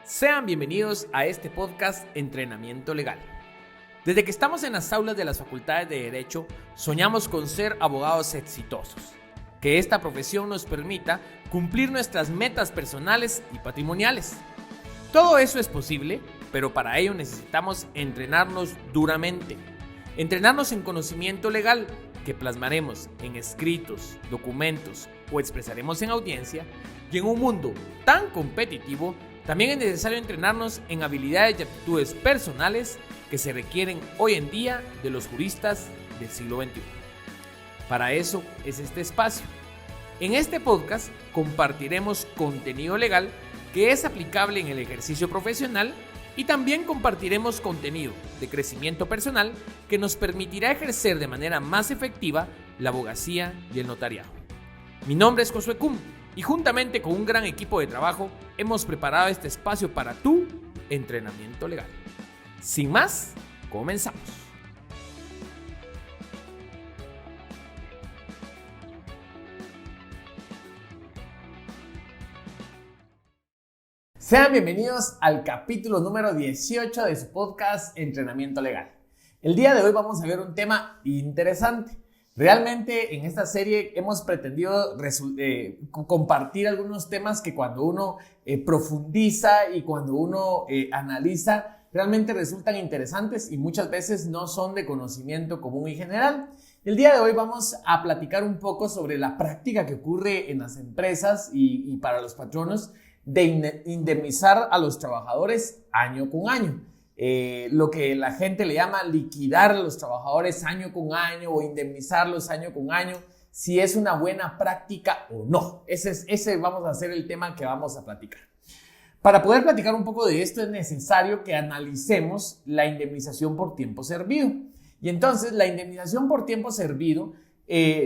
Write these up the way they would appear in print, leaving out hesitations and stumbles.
Sean bienvenidos a este podcast Entrenamiento Legal. Desde que estamos en las aulas de las facultades de Derecho, soñamos con ser abogados exitosos. Que esta profesión nos permita cumplir nuestras metas personales y patrimoniales. Todo eso es posible, pero para ello necesitamos entrenarnos duramente. Entrenarnos en conocimiento legal, que plasmaremos en escritos, documentos o expresaremos en audiencia. Y en un mundo tan competitivo, también es necesario entrenarnos en habilidades y aptitudes personales que se requieren hoy en día de los juristas del siglo XXI. Para eso es este espacio. En este podcast compartiremos contenido legal que es aplicable en el ejercicio profesional y también compartiremos contenido de crecimiento personal que nos permitirá ejercer de manera más efectiva la abogacía y el notariado. Mi nombre es Josué Cum y juntamente con un gran equipo de trabajo hemos preparado este espacio para tu entrenamiento legal. Sin más, comenzamos. Sean bienvenidos al capítulo número 18 de su podcast Entrenamiento Legal. El día de hoy vamos a ver un tema interesante. Realmente en esta serie hemos pretendido compartir algunos temas que cuando uno profundiza y cuando uno analiza realmente resultan interesantes y muchas veces no son de conocimiento común y general. El día de hoy vamos a platicar un poco sobre la práctica que ocurre en las empresas y para los patronos de indemnizar a los trabajadores año con año. Lo que la gente le llama liquidar a los trabajadores año con año o indemnizarlos año con año, si es una buena práctica o no. Ese vamos a ser el tema que vamos a platicar. Para poder platicar un poco de esto es necesario que analicemos la indemnización por tiempo servido. Y entonces la indemnización por tiempo servido,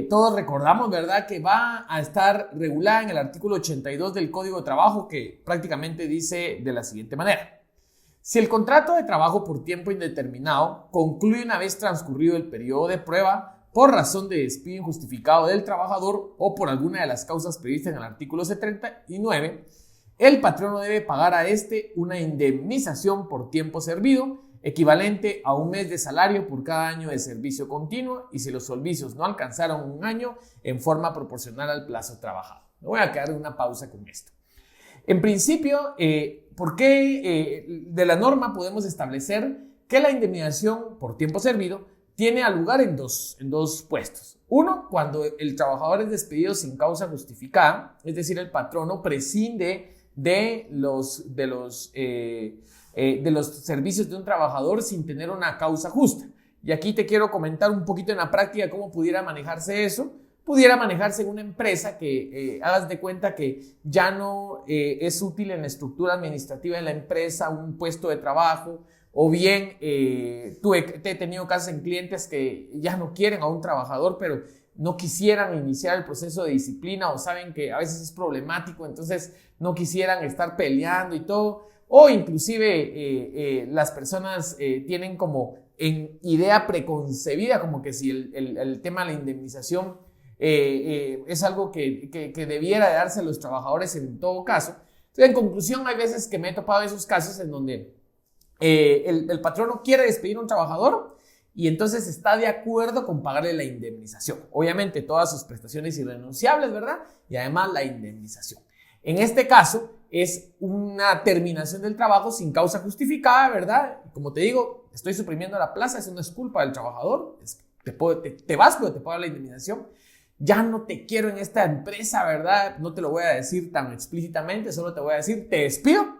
todos recordamos, ¿verdad?, que va a estar regulada en el artículo 82 del Código de Trabajo, que prácticamente dice de la siguiente manera. Si el contrato de trabajo por tiempo indeterminado concluye una vez transcurrido el periodo de prueba por razón de despido injustificado del trabajador o por alguna de las causas previstas en el artículo 79, el patrono debe pagar a este una indemnización por tiempo servido equivalente a un mes de salario por cada año de servicio continuo y si los servicios no alcanzaron un año en forma proporcional al plazo trabajado. Me voy a quedar en una pausa con esto. En principio, ¿por qué de la norma podemos establecer que la indemnización por tiempo servido tiene lugar en dos puestos? Uno, cuando el trabajador es despedido sin causa justificada, es decir, el patrono prescinde de los servicios de un trabajador sin tener una causa justa. Y aquí te quiero comentar un poquito en la práctica cómo pudiera manejarse eso. Pudiera manejarse en una empresa que hagas de cuenta que ya no es útil en la estructura administrativa de la empresa un puesto de trabajo, o bien he tenido casos en clientes que ya no quieren a un trabajador, pero no quisieran iniciar el proceso de disciplina o saben que a veces es problemático, entonces no quisieran estar peleando y todo, o inclusive las personas tienen como en idea preconcebida como que si el tema de la indemnización es algo que debiera de darse a los trabajadores en todo caso. Entonces, en conclusión, hay veces que me he topado esos casos en donde el patrono quiere despedir a un trabajador y entonces está de acuerdo con pagarle la indemnización. Obviamente todas sus prestaciones irrenunciables, ¿verdad? Y además la indemnización. En este caso es una terminación del trabajo sin causa justificada, ¿verdad? Como te digo, estoy suprimiendo la plaza, eso no es culpa del trabajador, te vas, pero te paga la indemnización. Ya no te quiero en esta empresa, ¿verdad? No te lo voy a decir tan explícitamente, solo te voy a decir, te despido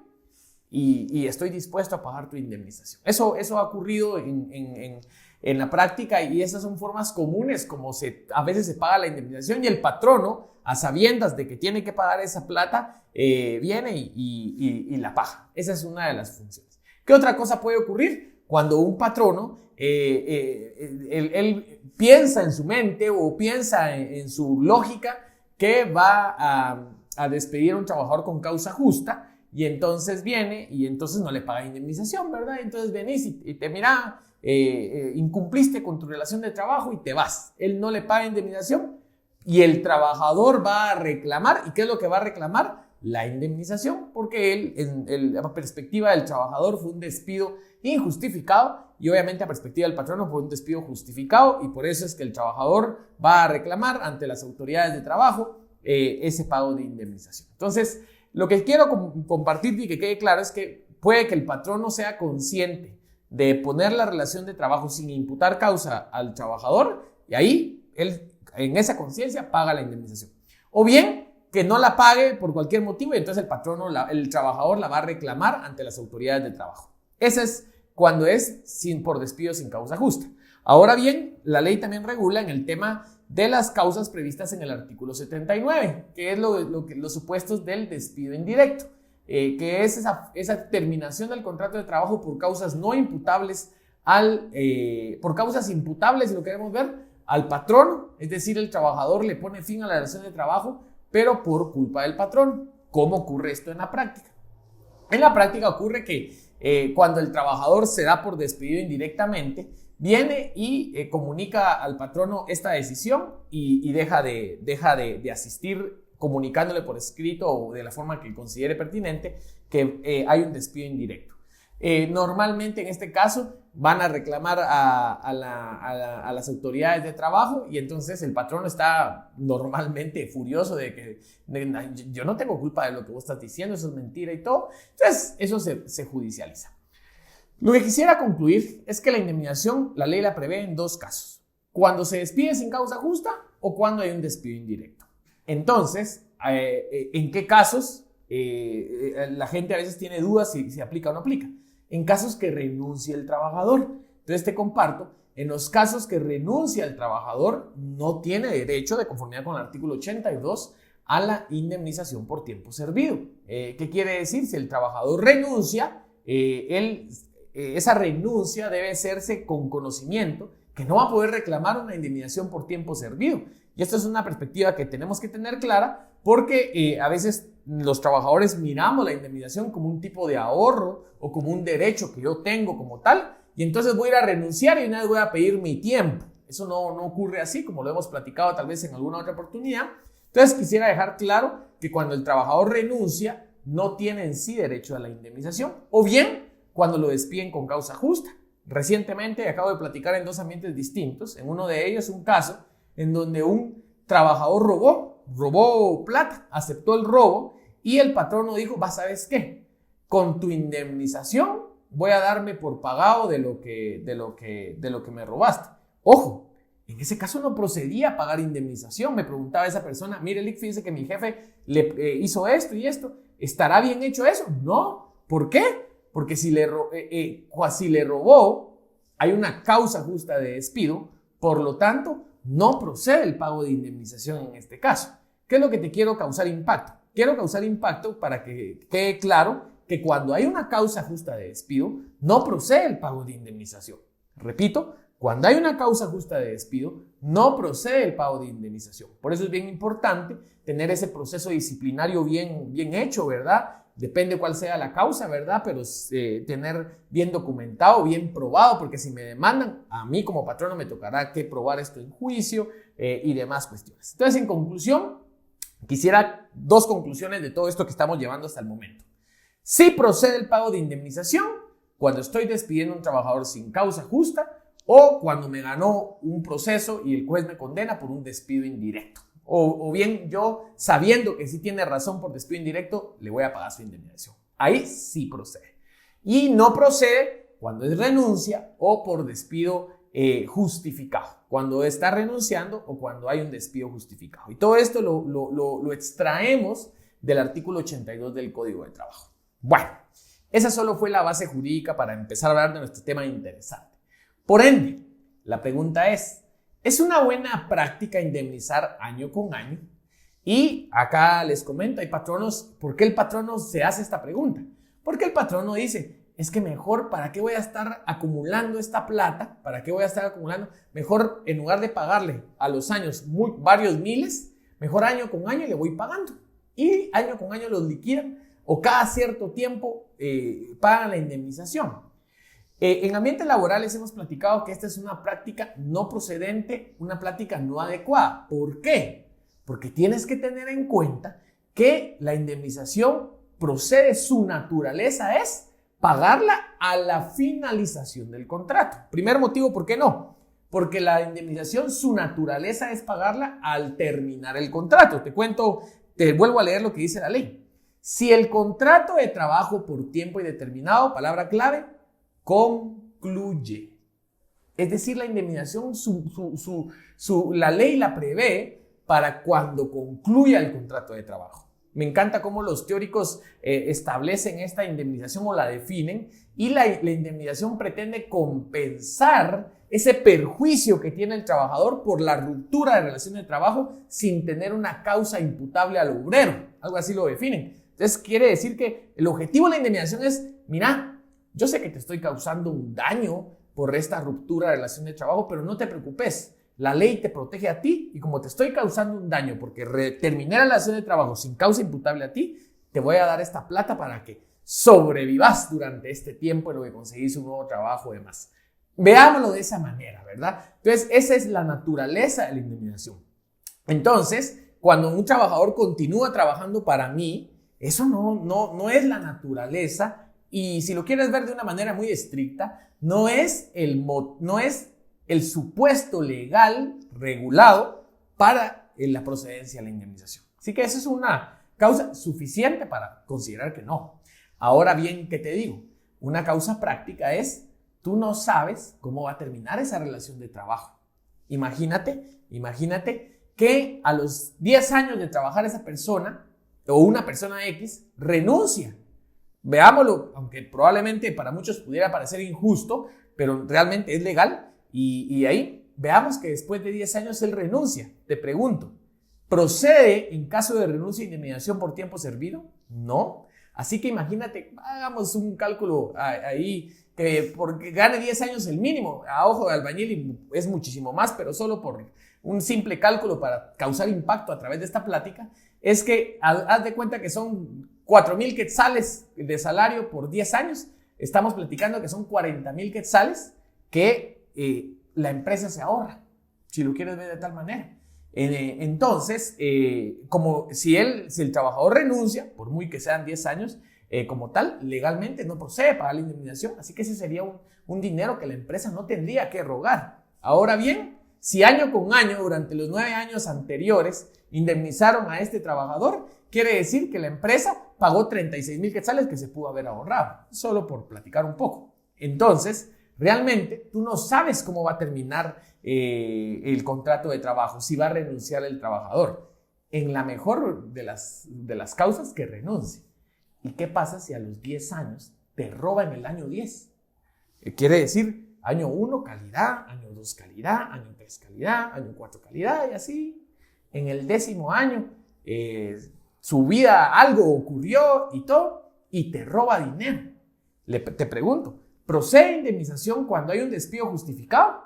y estoy dispuesto a pagar tu indemnización. Eso ha ocurrido en la práctica y esas son formas comunes como a veces se paga la indemnización y el patrono, a sabiendas de que tiene que pagar esa plata, viene y la paga. Esa es una de las funciones. ¿Qué otra cosa puede ocurrir? Cuando un patrono, él piensa en su mente o piensa en su lógica que va a despedir a un trabajador con causa justa y entonces viene y entonces no le paga indemnización, ¿verdad? Entonces venís y te mira, incumpliste con tu relación de trabajo y te vas. Él no le paga indemnización y el trabajador va a reclamar. ¿Y qué es lo que va a reclamar? la indemnización, porque en la perspectiva del trabajador fue un despido injustificado y obviamente a perspectiva del patrono fue un despido justificado, y por eso es que el trabajador va a reclamar ante las autoridades de trabajo ese pago de indemnización. Entonces, lo que quiero compartir y que quede claro es que puede que el patrono sea consciente de poner la relación de trabajo sin imputar causa al trabajador, y ahí él en esa conciencia paga la indemnización. O bien que no la pague por cualquier motivo y entonces el trabajador la va a reclamar ante las autoridades de trabajo. Ese es cuando es por despido sin causa justa. Ahora bien, la ley también regula en el tema de las causas previstas en el artículo 79, que es los supuestos del despido indirecto, que es esa terminación del contrato de trabajo por causas no imputables por causas imputables, si lo queremos ver, al patrono, es decir, el trabajador le pone fin a la relación de trabajo, pero por culpa del patrón. ¿Cómo ocurre esto en la práctica? En la práctica ocurre que cuando el trabajador se da por despedido indirectamente, viene y comunica al patrono esta decisión y deja de asistir, comunicándole por escrito o de la forma que considere pertinente que hay un despido indirecto. Normalmente en este caso van a reclamar a las autoridades de trabajo, y entonces el patrono está normalmente furioso de que yo no tengo culpa de lo que vos estás diciendo, eso es mentira y todo. Entonces eso se judicializa. Lo que quisiera concluir es que la indemnización, la ley la prevé en dos casos: cuando se despide sin causa justa o cuando hay un despido indirecto. Entonces, ¿en qué casos? La gente a veces tiene dudas si se aplica o no aplica. En casos que renuncie el trabajador. Entonces te comparto, en los casos que renuncia el trabajador, no tiene derecho, de conformidad con el artículo 82, a la indemnización por tiempo servido. ¿Qué quiere decir? Si el trabajador renuncia, esa renuncia debe hacerse con conocimiento que no va a poder reclamar una indemnización por tiempo servido. Y esta es una perspectiva que tenemos que tener clara, porque a veces los trabajadores miramos la indemnización como un tipo de ahorro o como un derecho que yo tengo como tal, y entonces voy a ir a renunciar y una vez voy a pedir mi tiempo. Eso no ocurre así, como lo hemos platicado tal vez en alguna otra oportunidad. Entonces quisiera dejar claro que cuando el trabajador renuncia, no tiene en sí derecho a la indemnización, o bien cuando lo despiden con causa justa. Recientemente acabo de platicar en dos ambientes distintos. En uno de ellos un caso en donde un trabajador robó plata, aceptó el robo, y el patrono dijo: ¿sabes qué? Con tu indemnización voy a darme por pagado de lo que me robaste. Ojo, en ese caso no procedía a pagar indemnización. Me preguntaba esa persona: mire, Lick, fíjese que mi jefe le hizo esto y esto, ¿estará bien hecho eso? No. ¿Por qué? Porque si le robó, hay una causa justa de despido, por lo tanto, no procede el pago de indemnización en este caso. ¿Qué es lo que te quiero causar impacto? Quiero causar impacto para que quede claro que cuando hay una causa justa de despido, no procede el pago de indemnización. Repito, cuando hay una causa justa de despido, no procede el pago de indemnización. Por eso es bien importante tener ese proceso disciplinario bien hecho, ¿verdad? Depende cuál sea la causa, ¿verdad? Pero tener bien documentado, bien probado, porque si me demandan, a mí como patrono me tocará que probar esto en juicio y demás cuestiones. Entonces, en conclusión, quisiera dos conclusiones de todo esto que estamos llevando hasta el momento. Sí procede el pago de indemnización cuando estoy despidiendo a un trabajador sin causa justa, o cuando me ganó un proceso y el juez me condena por un despido indirecto. O bien yo, sabiendo que sí tiene razón por despido indirecto, le voy a pagar su indemnización. Ahí sí procede. Y no procede cuando es renuncia o por despido justificado. Cuando está renunciando o cuando hay un despido justificado. Y todo esto lo extraemos del artículo 82 del Código de Trabajo. Bueno, esa solo fue la base jurídica para empezar a hablar de nuestro tema interesante. Por ende, la pregunta ¿es una buena práctica indemnizar año con año? Y acá les comento, hay patronos, ¿por qué el patrono se hace esta pregunta? Porque el patrono dice, es que mejor, ¿para qué voy a estar acumulando esta plata? ¿Para qué voy a estar acumulando? Mejor, en lugar de pagarle a los años varios miles, mejor año con año le voy pagando. Y año con año los liquidan, o cada cierto tiempo pagan la indemnización. En ambientes laborales hemos platicado que esta es una práctica no procedente, una práctica no adecuada. ¿Por qué? Porque tienes que tener en cuenta que la indemnización procede, su naturaleza es pagarla a la finalización del contrato. Primer motivo, ¿por qué no? Porque la indemnización, su naturaleza es pagarla al terminar el contrato. Te vuelvo a leer lo que dice la ley. Si el contrato de trabajo por tiempo indeterminado, palabra clave, concluye. Es decir, la indemnización, la ley la prevé para cuando concluya el contrato de trabajo. Me encanta cómo los teóricos establecen esta indemnización o la definen, y la indemnización pretende compensar ese perjuicio que tiene el trabajador por la ruptura de relación de trabajo sin tener una causa imputable al obrero. Algo así lo definen. Entonces quiere decir que el objetivo de la indemnización es, mira, yo sé que te estoy causando un daño por esta ruptura de relación de trabajo, pero no te preocupes. La ley te protege a ti, y como te estoy causando un daño porque terminé la relación de trabajo sin causa imputable a ti, te voy a dar esta plata para que sobrevivas durante este tiempo en lo que conseguís un nuevo trabajo y demás. Veámoslo de esa manera, ¿verdad? Entonces, esa es la naturaleza de la indemnización. Entonces, cuando un trabajador continúa trabajando para mí, eso no es la naturaleza, y si lo quieres ver de una manera muy estricta, no es el supuesto legal regulado para la procedencia de la indemnización. Así que esa es una causa suficiente para considerar que no. Ahora bien, ¿qué te digo? Una causa práctica es, tú no sabes cómo va a terminar esa relación de trabajo. Imagínate que a los 10 años de trabajar esa persona, o una persona X, renuncia. Veámoslo, aunque probablemente para muchos pudiera parecer injusto, pero realmente es legal. Y ahí veamos que después de 10 años él renuncia. Te pregunto, ¿procede en caso de renuncia e indemnización por tiempo servido? No. Así que imagínate, hagamos un cálculo ahí, que porque gane 10 años el mínimo, a ojo de albañil es muchísimo más, pero solo por un simple cálculo para causar impacto a través de esta plática, es que haz de cuenta que son 4,000 quetzales de salario por 10 años. Estamos platicando que son 40,000 quetzales que la empresa se ahorra, si lo quieres ver de tal manera. Entonces, como si el trabajador renuncia, por muy que sean 10 años, como tal, legalmente no procede pagar la indemnización, así que ese sería un dinero que la empresa no tendría que rogar. Ahora bien, si año con año, durante los 9 años anteriores, indemnizaron a este trabajador, quiere decir que la empresa pagó 36,000 quetzales que se pudo haber ahorrado, solo por platicar un poco. Entonces, realmente tú no sabes cómo va a terminar el contrato de trabajo, si va a renunciar el trabajador. En la mejor de las causas, que renuncie. ¿Y qué pasa si a los 10 años te roba en el año 10? Quiere decir, año 1 calidad, año 2 calidad, año 3 calidad, año 4 calidad y así. En el 10º año su vida, algo ocurrió y todo, y te roba dinero. Te pregunto, ¿procede indemnización cuando hay un despido justificado?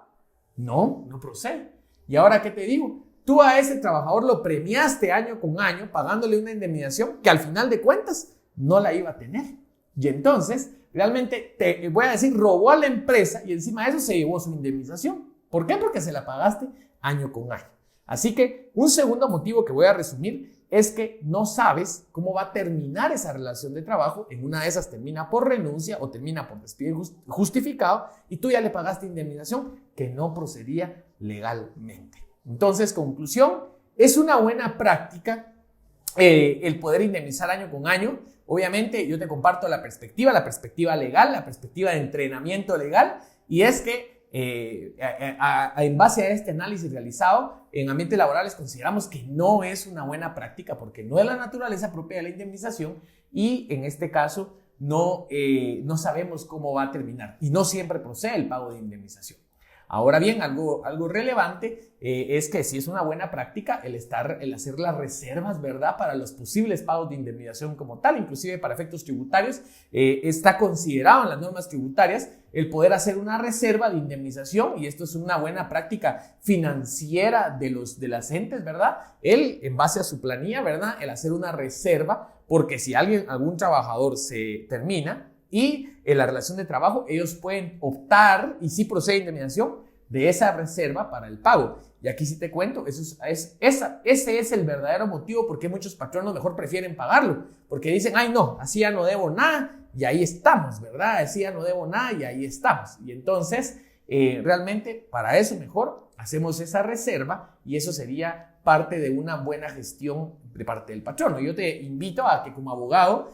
No procede. ¿Y ahora qué te digo? Tú a ese trabajador lo premiaste año con año pagándole una indemnización que al final de cuentas no la iba a tener. Y entonces, realmente, te voy a decir, robó a la empresa y encima de eso se llevó su indemnización. ¿Por qué? Porque se la pagaste año con año. Así que un segundo motivo que voy a resumir es que no sabes cómo va a terminar esa relación de trabajo. En una de esas termina por renuncia o termina por despido justificado y tú ya le pagaste indemnización que no procedía legalmente. Entonces, conclusión, es una buena práctica el poder indemnizar año con año. Obviamente yo te comparto la perspectiva legal, la perspectiva de entrenamiento legal, y es que en base a este análisis realizado en ambientes laborales consideramos que no es una buena práctica porque no es la naturaleza propia de la indemnización y en este caso no sabemos cómo va a terminar y no siempre procede el pago de indemnización. Ahora bien, algo relevante es que sí es una buena práctica el hacer las reservas, ¿verdad? Para los posibles pagos de indemnización como tal, inclusive para efectos tributarios, está considerado en las normas tributarias el poder hacer una reserva de indemnización, y esto es una buena práctica financiera de las entes, ¿verdad? En base a su planilla, ¿verdad? El hacer una reserva, porque si algún trabajador se termina, y en la relación de trabajo ellos pueden optar, y si procede indemnización, de esa reserva para el pago. Y aquí sí te cuento, ese es el verdadero motivo por qué muchos patronos mejor prefieren pagarlo. Porque dicen, ay no, así ya no debo nada y ahí estamos, ¿verdad? Así ya no debo nada y ahí estamos. Y entonces, realmente para eso mejor hacemos esa reserva y eso sería parte de una buena gestión de parte del patrono. Yo te invito a que como abogado,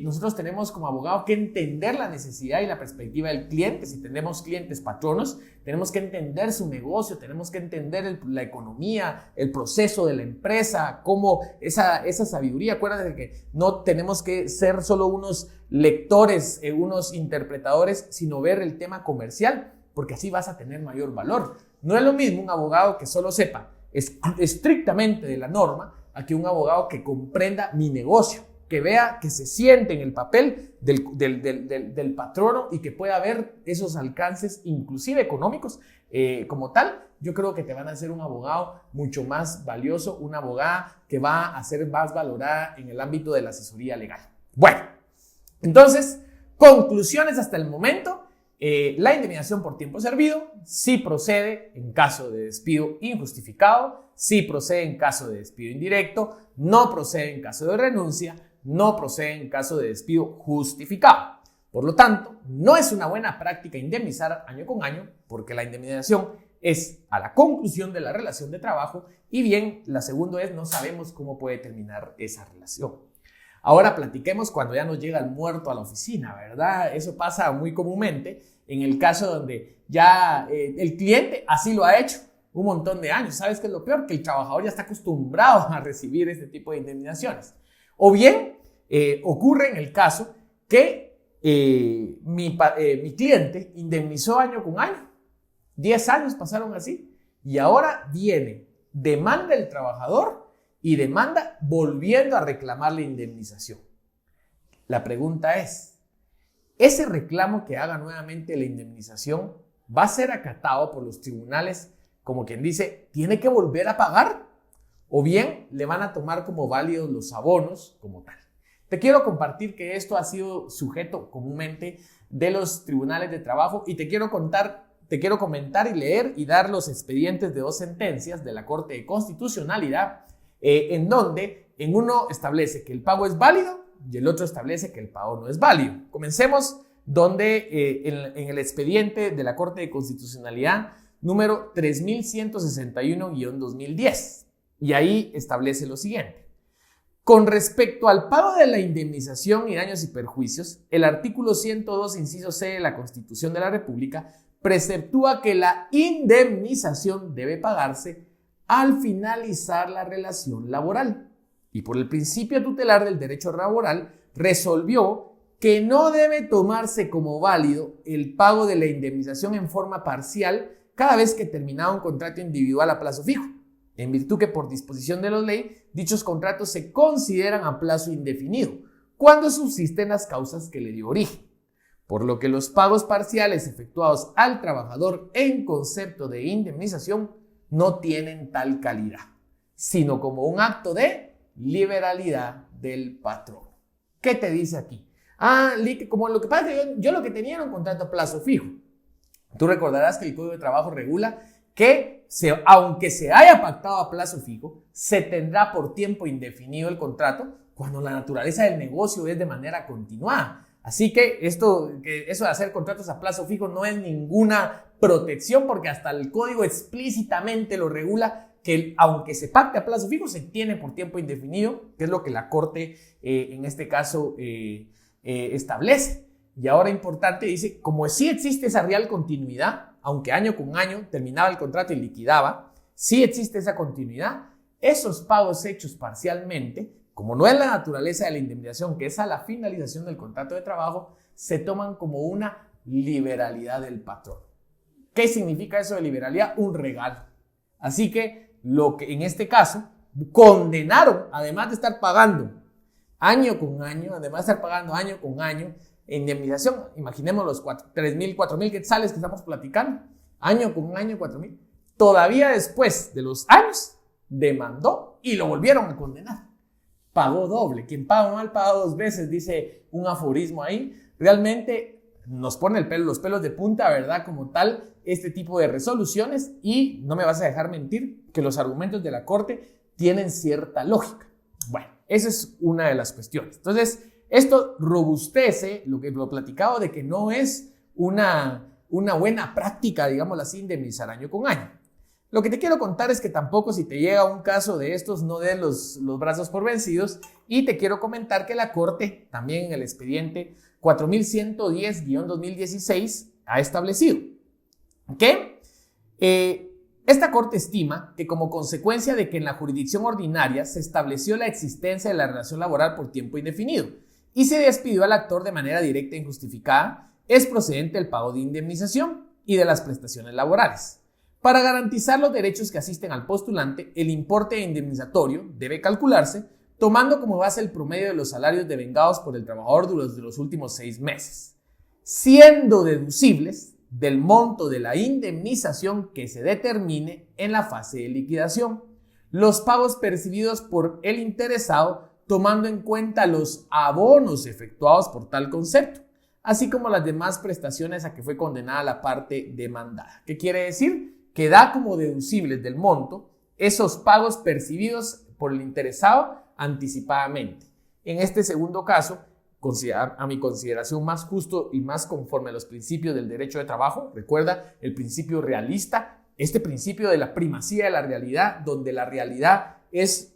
nosotros tenemos como abogado que entender la necesidad y la perspectiva del cliente. Si tenemos clientes patronos, tenemos que entender su negocio, tenemos que entender la economía, el proceso de la empresa, cómo esa sabiduría. Acuérdate de que no tenemos que ser solo unos lectores, unos interpretadores, sino ver el tema comercial, porque así vas a tener mayor valor. No es lo mismo un abogado que solo sepa estrictamente de la norma a que un abogado que comprenda mi negocio, que vea, que se siente en el papel del patrono y que pueda ver esos alcances, inclusive económicos, como tal. Yo creo que te van a hacer un abogado mucho más valioso, una abogada que va a ser más valorada en el ámbito de la asesoría legal. Bueno, entonces, conclusiones hasta el momento. La indemnización por tiempo servido sí procede en caso de despido injustificado, sí procede en caso de despido indirecto, no procede en caso de renuncia, no procede en caso de despido justificado. Por lo tanto, no es una buena práctica indemnizar año con año, porque la indemnización es a la conclusión de la relación de trabajo y bien, la segunda es no sabemos cómo puede terminar esa relación. Ahora platiquemos cuando ya nos llega el muerto a la oficina, ¿verdad? Eso pasa muy comúnmente en el caso donde ya el cliente así lo ha hecho un montón de años. ¿Sabes qué es lo peor? Que el trabajador ya está acostumbrado a recibir este tipo de indemnizaciones. O bien ocurre en el caso que mi cliente indemnizó año con año. 10 años pasaron así y ahora viene demanda del trabajador y demanda volviendo a reclamar la indemnización. La pregunta es, ¿ese reclamo que haga nuevamente la indemnización va a ser acatado por los tribunales como quien dice, tiene que volver a pagar? ¿O bien le van a tomar como válidos los abonos como tal? Te quiero compartir que esto ha sido sujeto comúnmente de los tribunales de trabajo y te quiero comentar y leer y dar los expedientes de 2 sentencias de la Corte de Constitucionalidad en donde en uno establece que el pago es válido y el otro establece que el pago no es válido. Comencemos donde en el expediente de la Corte de Constitucionalidad número 3161-2010 y ahí establece lo siguiente. Con respecto al pago de la indemnización y daños y perjuicios, el artículo 102, inciso C de la Constitución de la República preceptúa que la indemnización debe pagarse al finalizar la relación laboral y por el principio tutelar del derecho laboral resolvió que no debe tomarse como válido el pago de la indemnización en forma parcial cada vez que terminaba un contrato individual a plazo fijo, en virtud que por disposición de la ley dichos contratos se consideran a plazo indefinido cuando subsisten las causas que le dio origen, por lo que los pagos parciales efectuados al trabajador en concepto de indemnización no tienen tal calidad, sino como un acto de liberalidad del patrón. ¿Qué te dice aquí? Como lo que pasa es que yo lo que tenía era un contrato a plazo fijo. Tú recordarás que el Código de Trabajo regula que aunque se haya pactado a plazo fijo, se tendrá por tiempo indefinido el contrato cuando la naturaleza del negocio es de manera continuada. Así que eso de hacer contratos a plazo fijo no es ninguna protección porque hasta el código explícitamente lo regula que aunque se pacte a plazo fijo se tiene por tiempo indefinido, que es lo que la Corte en este caso establece. Y ahora importante, dice, como sí existe esa real continuidad, aunque año con año terminaba el contrato y liquidaba, sí existe esa continuidad, esos pagos hechos parcialmente, como no es la naturaleza de la indemnización, que es a la finalización del contrato de trabajo, se toman como una liberalidad del patrón. ¿Qué significa eso de liberalidad? Un regalo. Así que lo que en este caso condenaron, además de estar pagando año con año, además de estar pagando año con año, indemnización, imaginemos los 3,000, 4,000 quetzales que estamos platicando, año con año, 4,000, todavía después de los años, demandó y lo volvieron a condenar. Pagó doble. Quien paga mal paga 2 veces, dice un aforismo ahí. Realmente nos pone los pelos de punta, ¿verdad? Como tal, este tipo de resoluciones, y no me vas a dejar mentir que los argumentos de la Corte tienen cierta lógica. Bueno, esa es una de las cuestiones. Entonces, esto robustece lo que lo platicado de que no es una buena práctica, digámoslo así, indemnizar año con año. Lo que te quiero contar es que tampoco, si te llega un caso de estos, no des los brazos por vencidos, y te quiero comentar que la Corte, también en el expediente 4110-2016, ha establecido que esta Corte estima que, como consecuencia de que en la jurisdicción ordinaria se estableció la existencia de la relación laboral por tiempo indefinido y se despidió al actor de manera directa e injustificada, es procedente el pago de indemnización y de las prestaciones laborales. Para garantizar los derechos que asisten al postulante, el importe indemnizatorio debe calcularse tomando como base el promedio de los salarios devengados por el trabajador durante los últimos 6 meses, siendo deducibles del monto de la indemnización que se determine en la fase de liquidación, los pagos percibidos por el interesado, tomando en cuenta los abonos efectuados por tal concepto, así como las demás prestaciones a que fue condenada la parte demandada. ¿Qué quiere decir? Que da como deducibles del monto esos pagos percibidos por el interesado anticipadamente. En este segundo caso, a mi consideración más justo y más conforme a los principios del derecho de trabajo, recuerda el principio realista, este principio de la primacía de la realidad, donde la realidad es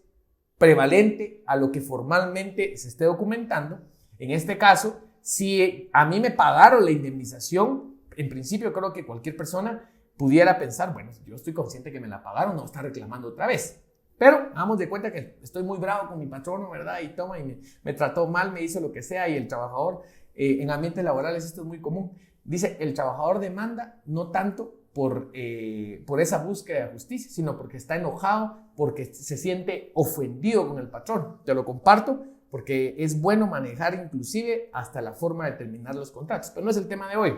prevalente a lo que formalmente se esté documentando. En este caso, si a mí me pagaron la indemnización, en principio creo que cualquier persona pudiera pensar, bueno, yo estoy consciente que me la pagaron, no está reclamando otra vez. Pero hagamos de cuenta que estoy muy bravo con mi patrono, ¿verdad? Y toma, y me trató mal, me hizo lo que sea, y el trabajador, en ambientes laborales esto es muy común. Dice, el trabajador demanda no tanto por esa búsqueda de justicia, sino porque está enojado, porque se siente ofendido con el patrón. Te lo comparto porque es bueno manejar inclusive hasta la forma de terminar los contratos, pero no es el tema de hoy.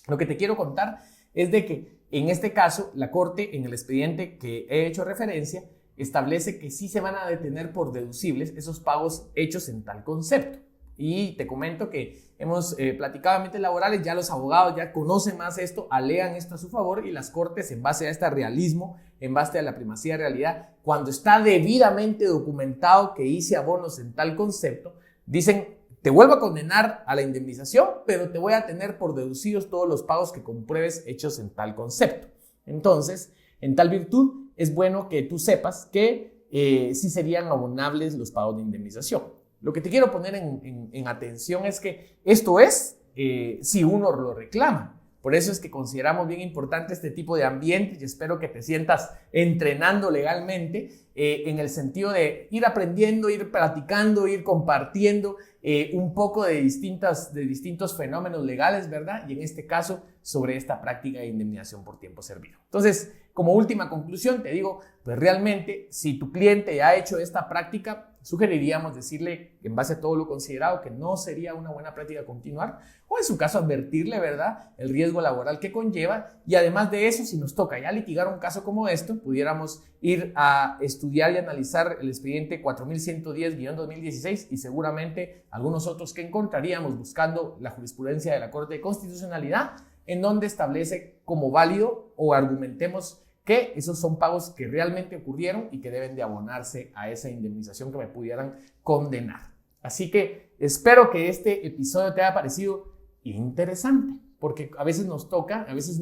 Lo que te quiero contar es de que en este caso la Corte, en el expediente que he hecho referencia, establece que sí se van a detener por deducibles esos pagos hechos en tal concepto. Y te comento que hemos platicado de ambientes laborales, ya los abogados ya conocen más esto, alegan esto a su favor, y las Cortes, en base a este realismo, en base a la primacía de realidad, cuando está debidamente documentado que hice abonos en tal concepto, dicen, te vuelvo a condenar a la indemnización, pero te voy a tener por deducidos todos los pagos que compruebes hechos en tal concepto. Entonces, en tal virtud, es bueno que tú sepas que sí serían abonables los pagos de indemnización. Lo que te quiero poner en atención es que esto es si uno lo reclama. Por eso es que consideramos bien importante este tipo de ambiente, y espero que te sientas entrenando legalmente en el sentido de ir aprendiendo, ir platicando, ir compartiendo un poco de distintos fenómenos legales, ¿verdad? Y en este caso, sobre esta práctica de indemnización por tiempo servido. Entonces, como última conclusión, te digo, pues realmente, si tu cliente ya ha hecho esta práctica, sugeriríamos decirle, en base a todo lo considerado, que no sería una buena práctica continuar, o en su caso advertirle, ¿verdad?, el riesgo laboral que conlleva. Y además de eso, si nos toca ya litigar un caso como esto, pudiéramos ir a estudiar y analizar el expediente 4110-2016 y seguramente algunos otros que encontraríamos buscando la jurisprudencia de la Corte de Constitucionalidad, en donde establece como válido o argumentemos que esos son pagos que realmente ocurrieron y que deben de abonarse a esa indemnización que me pudieran condenar. Así que espero que este episodio te haya parecido interesante, porque a veces nos toca, a veces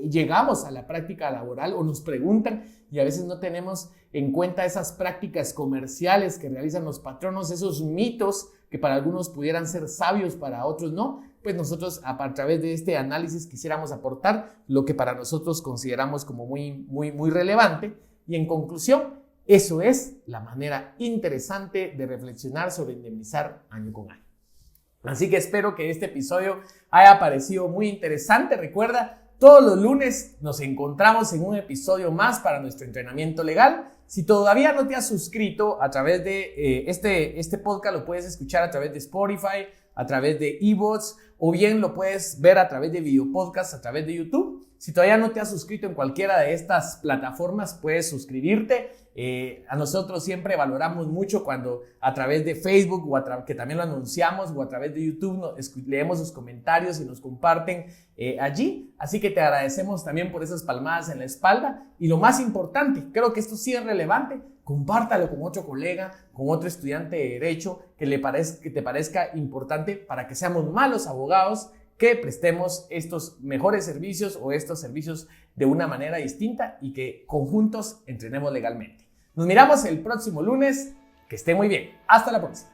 llegamos a la práctica laboral o nos preguntan, y a veces no tenemos en cuenta esas prácticas comerciales que realizan los patronos, esos mitos que para algunos pudieran ser sabios, para otros no. Pues nosotros a través de este análisis quisiéramos aportar lo que para nosotros consideramos como muy relevante. Y en conclusión, eso es la manera interesante de reflexionar sobre indemnizar año con año. Así que espero que este episodio haya parecido muy interesante. Recuerda, todos los lunes nos encontramos en un episodio más para nuestro entrenamiento legal. Si todavía no te has suscrito a través de este podcast, lo puedes escuchar a través de Spotify, a través de iVoox, o bien lo puedes ver a través de video podcast, a través de YouTube. Si todavía no te has suscrito en cualquiera de estas plataformas, puedes suscribirte. A nosotros siempre valoramos mucho cuando a través de Facebook que también lo anunciamos, o a través de YouTube leemos sus comentarios y nos comparten allí. Así que te agradecemos también por esas palmadas en la espalda. Y lo más importante, creo que esto sí es relevante, compártalo con otro colega, con otro estudiante de Derecho que te parezca importante para que seamos malos abogados, que prestemos estos mejores servicios o estos servicios de una manera distinta y que conjuntos entrenemos legalmente. Nos miramos el próximo lunes. Que esté muy bien. Hasta la próxima.